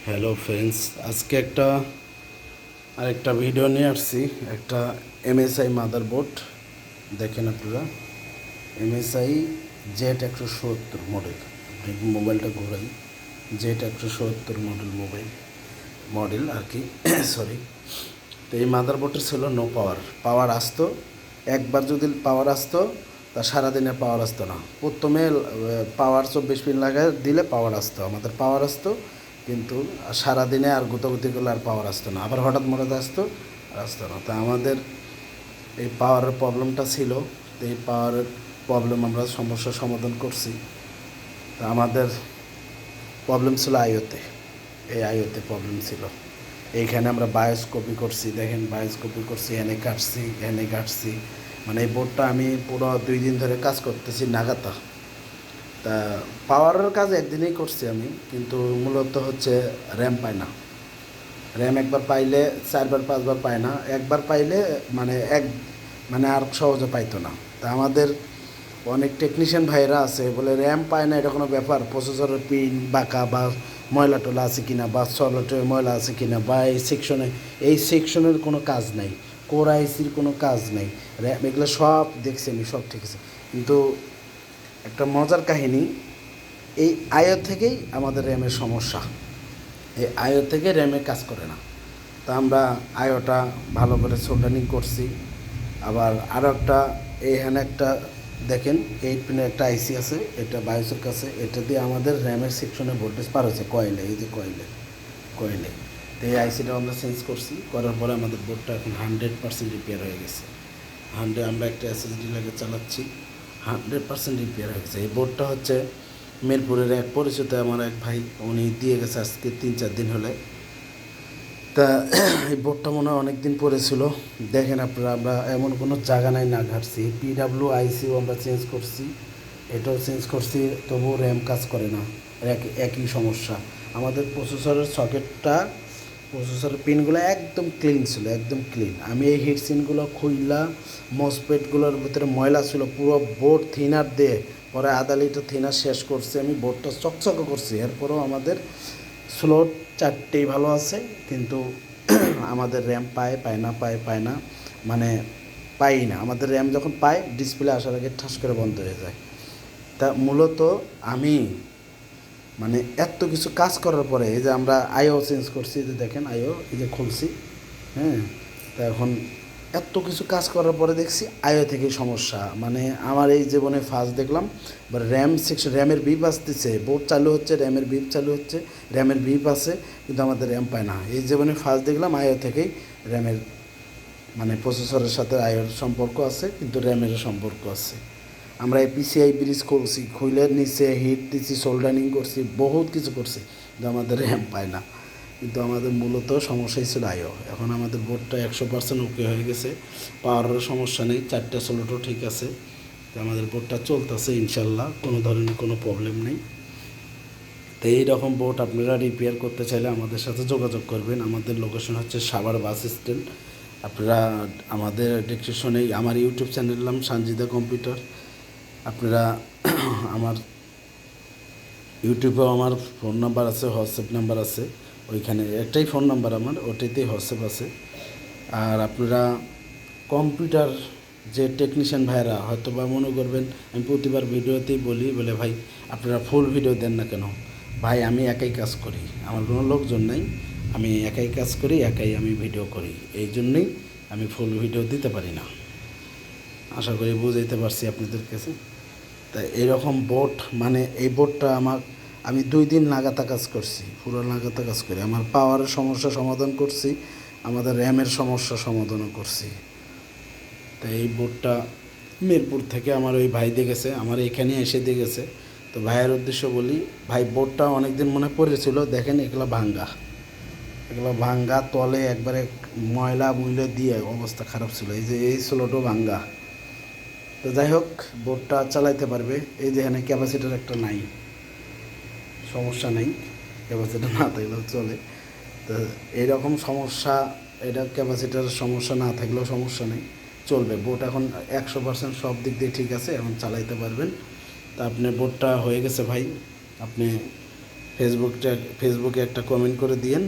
Hello friends, আজকে আরেকটা video নিয়ে আসছি। একটা এমএসআই মাদারবোর্ড দেখেন আপনারা, এমএসআই Z170 মডেল। আপনি মোবাইলটা ঘোরাই, Z170 মডেল আর কি সরি। তো এই মাদারবোর্ডটা ছিল নো পাওয়ার, পাওয়ার আসতো একবার, যদি পাওয়ার আসতো তা সারাদিনে পাওয়ার আসতো না। প্রথমে পাওয়ার 24 পিন লাগায় দিলে পাওয়ার আসতো, আমাদের পাওয়ার আসতো, কিন্তু সারাদিনে আর গুতাগুতি করলে আর পাওয়ার আসতো না। আবার হঠাৎ আসতো আর আসতো না। তা আমাদের এই পাওয়ারের প্রবলেমটা ছিল। তো এই পাওয়ারের প্রবলেম আমরা সমস্যার সমাধান করছি। তা আমাদের প্রবলেম ছিল আইওতে, এই আইওতে প্রবলেম ছিল। এইখানে আমরা বায়োস্কোপি করছি, দেখেন বায়োস্কোপি করছি, এনে কাটছি। মানে এই বোর্ডটা আমি পুরো 2 দিন ধরে কাজ করতেছি নাগাতা। তা পাওয়ারের কাজ একদিনেই করছি আমি, কিন্তু মূলত হচ্ছে র্যাম পায় না। র্যাম একবার পাইলে 4-5বার পায় না, একবার পাইলে মানে আর সহজে পাইতো না। তা আমাদের অনেক টেকনিশিয়ান ভাইরা আছে বলে র্যাম পায় না, এটা কোনো ব্যাপার, প্রসেসরের পিন বাঁকা বা ময়লা টলা আছে কিনা, বা সলেটে ময়লা আছে কিনা, বা এই সেকশনের কোনো কাজ নাই, কোর আইসির কোনো কাজ নাই, র্যাম এগুলো সব দেখছি আমি, সব ঠিক আছে। কিন্তু একটা মজার কাহিনী, এই আইও থেকেই আমাদের র্যামের সমস্যা। এই আইও থেকে র্যামে কাজ করে না। তা আমরা আইওটা ভালো করে সোল্ডারিং করছি। আবার আরও এইখানে দেখেন 8 পিনের একটা আইসি আছে, এটা বায়োসের কাছে, এটা দিয়ে আমাদের র্যামের সেকশনে ভোল্টেজ পার হয়েছে কয়েলে, এই যে কয়েলে। তো এই আইসিটা আমরা চেঞ্জ করছি, করার পরে আমাদের বোর্ডটা এখন 100% রিপেয়ার হয়ে গেছে। আমরা একটা এসএসডি লাগে চালাচ্ছি, 100% রিপেয়ার হয়ে গেছে। এই বোর্ডটা হচ্ছে মিরপুরের এক পরিচিত আমার এক ভাই, উনি দিয়ে গেছে আজকে 3-4 দিন হলে। তা এই বোর্ডটা মনে হয় অনেক দিন পরে ছিল। দেখেন আপনারা, আমরা এমন কোনো জায়গা নাই না ঘাটছি। পিডাব্লিউ আইসিও আমরা চেঞ্জ করছি, এটাও চেঞ্জ করছি, তবুও র্যাম কাজ করে না। একই সমস্যা। আমাদের প্রসেসরের পিনগুলো একদম ক্লিন ছিল, একদম ক্লিন। আমি এই হিটসিনগুলো খুইলা, মসপেটগুলোর ভিতরে ময়লা ছিল, পুরো বোর্ড থিনার দিয়ে পরে আধা লিটার থিনার শেষ করছি আমি, বোর্ডটা চকচকে করছি। এরপরেও আমাদের স্লোট 4টেই ভালো আছে, কিন্তু আমাদের র্যাম পায় না, মানে পাই না। আমাদের র্যাম যখন পায় ডিসপ্লে আসার আগে ঠাস করে বন্ধ হয়ে যায়। তা মূলত আমি মানে এত কিছু কাজ করার পরে, এই যে আমরা আইও চেঞ্জ করছি, এই যে দেখেন আইও এই যে খুলছি, হ্যাঁ। তা এখন এত কিছু কাজ করার পরে দেখছি আইও থেকে সমস্যা। মানে আমার এই জীবনে ফার্স্ট দেখলাম র্যামের বিপ আসতেছে, বোর্ড চালু হচ্ছে, র্যামের বিপ আছে, কিন্তু আমাদের র্যাম পায় না। এই জীবনে ফার্স্ট দেখলাম আইও থেকেই র্যামের, মানে প্রসেসরের সাথে আইওর সম্পর্ক আছে, কিন্তু র্যামেরও সম্পর্ক আছে। আমরা এই পিসিআই ব্রিজ করছি, খুইলের নিচে হিট দিচ্ছি, সোল্ডারিং করছি, বহুত কিছু করছি, কিন্তু আমাদের র্যাম পায় না। কিন্তু আমাদের মূলত সমস্যাই ছিল আইও। এখন আমাদের বোর্ডটা 100% ওকে হয়ে গেছে, পাওয়ারের সমস্যা নেই, 4টা সোলোটও ঠিক আছে। তো আমাদের বোর্ডটা চলতেছে ইনশাল্লাহ, কোনো ধরনের কোনো প্রবলেম নেই। তো এইরকম বোর্ড আপনারা রিপেয়ার করতে চাইলে আমাদের সাথে যোগাযোগ করবেন। আমাদের লোকেশন হচ্ছে সাভার বাস স্ট্যান্ড। আপনারা আমাদের ডেসক্রিপশনে আমার ইউটিউব চ্যানেলের নাম সানজিদা কম্পিউটার। আপনারা আমার ইউটিউবেও আমার ফোন নাম্বার আছে, হোয়াটসঅ্যাপ নাম্বার আছে, ওইখানে একটাই ফোন নাম্বার আমার, ওটাতেই হোয়াটসঅ্যাপ আছে। আর আপনারা কম্পিউটার যে টেকনিশিয়ান ভাইরা হয়তো বা মনে করবেন, আমি প্রতিবার ভিডিওতেই বলে ভাই আপনারা ফুল ভিডিও দেন না কেন? ভাই আমি একাই কাজ করি, আমার কোনো লোকজন নাই, আমি একাই কাজ করি, একাই আমি ভিডিও করি, এই জন্যই আমি ফুল ভিডিও দিতে পারি না। আশা করি বুঝাইতে পারছি আপনাদের কাছে। তা এরকম বোর্ড, মানে এই বোর্ডটা আমি 2 দিন লাগাতার কাজ করছি, পুরো লাগাতার কাজ করি। আমার পাওয়ারের সমস্যা সমাধান করছি, আমাদের র্যামের সমস্যা সমাধানও করছি। তো এই বোর্ডটা মিরপুর থেকে আমার ওই ভাই দেখেছে, আমার এখানে এসে দেখেছে। তো ভাইয়ের উদ্দেশ্য বলি, ভাই বোর্ডটা অনেক দিন মনে পড়েছিল, দেখেন এগুলো ভাঙ্গা, তলে একবারে ময়লা দিয়ে অবস্থা খারাপ ছিল, এই যে এই স্লোটও ভাঙ্গা। তো যাই হোক, বোর্ডটা চালাইতে পারবে। এই যে এখানে ক্যাপাসিটার একটা নাই, সমস্যা নেই, ক্যাপাসিটার না থাকলেও চলে। তো এইরকম সমস্যা, এটা ক্যাপাসিটারের সমস্যা না থাকলেও সমস্যা নেই, চলবে। বোর্ড এখন 100% সব দিক দিয়ে ঠিক আছে, এখন চালাইতে পারবেন। তা আপনার বোর্ডটা হয়ে গেছে ভাই, আপনি ফেসবুকে একটা কমেন্ট করে দিয়েন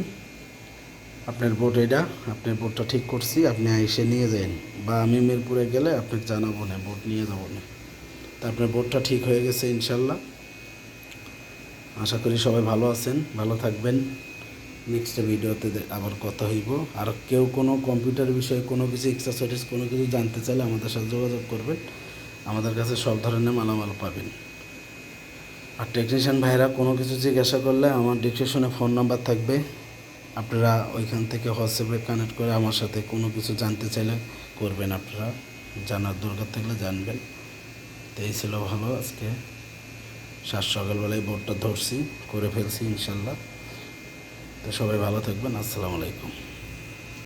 আপনার বোট এটা, আপনার বোটটা ঠিক করছি, আপনি এসে নিয়ে যান, বা আমি মিরপুরে গেলে আপনাকে জানাবো না, বোট নিয়ে যাবো না। তা আপনার বোটটা ঠিক হয়ে গেছে ইনশাল্লাহ। আশা করি সবাই ভালো আছেন, ভালো থাকবেন। নেক্সট ভিডিওতে আবার কথা হইব। আর কেউ কোনো কম্পিউটার বিষয়ে কোনো কিছু এক্সেসরিজ কোনো কিছু জানতে চাইলে আমাদের সাথে যোগাযোগ করবেন, আমাদের কাছে সব ধরনের মালামাল পাবেন। আর টেকনিশিয়ান ভাইরা কোনো কিছু জিজ্ঞাসা করলে আমার ডিসক্রিপশনে ফোন নাম্বার থাকবে, আপনারা ওইখান থেকে হোয়াটসঅ্যাপে কানেক্ট করে আমার সাথে কোনো কিছু জানতে চাইলে করবেন, আপনারা জানার দরকার থাকলে জানবেন। তো এই ছিল ভালো, আজকে সকালবেলায় বোর্ডটা ধরছি, করে ফেলছি ইনশাল্লাহ। তো সবাই ভালো থাকবেন, আসসালামু আলাইকুম।